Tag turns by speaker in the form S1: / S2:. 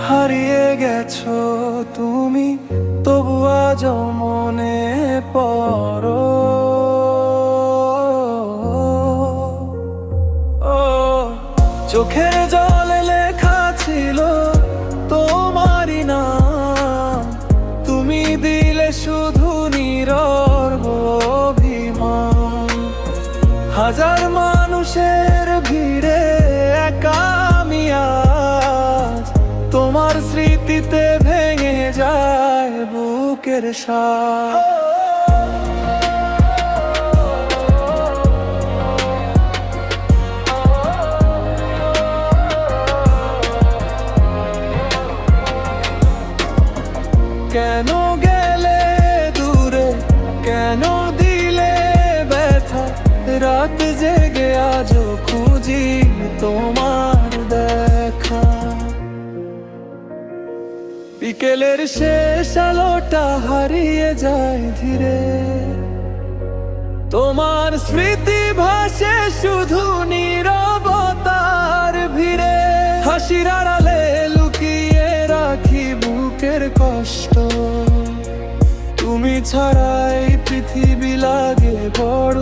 S1: হারিয়ে গেছো তুমি, তবু আজও মনে পড়ো। ও চোখের জলে লেখা ছিল তোমারই নাম, তুমি দিলে শুধু নীরব অভিমান। হাজার মানুষের ভিড়ে একা আমি আজ, তোমার স্মৃতিতে ভেঙে যায় বুকের সাজ। কেন গেলে দূরে, কেন দিলে ব্যথা, রাত জেগে আজও খুঁজি তোমার দেখা। বিকেলের শেষ আলোটা হারিয়ে যায় ধীরে, তোমার স্মৃতি ভাসে শুধু নীরবতার ভিড়ে। হাসির আড়ালে লুকিয়ে রাখি বুকের কষ্ট, তুমি ছাড়াই পৃথিবী লাগে বড়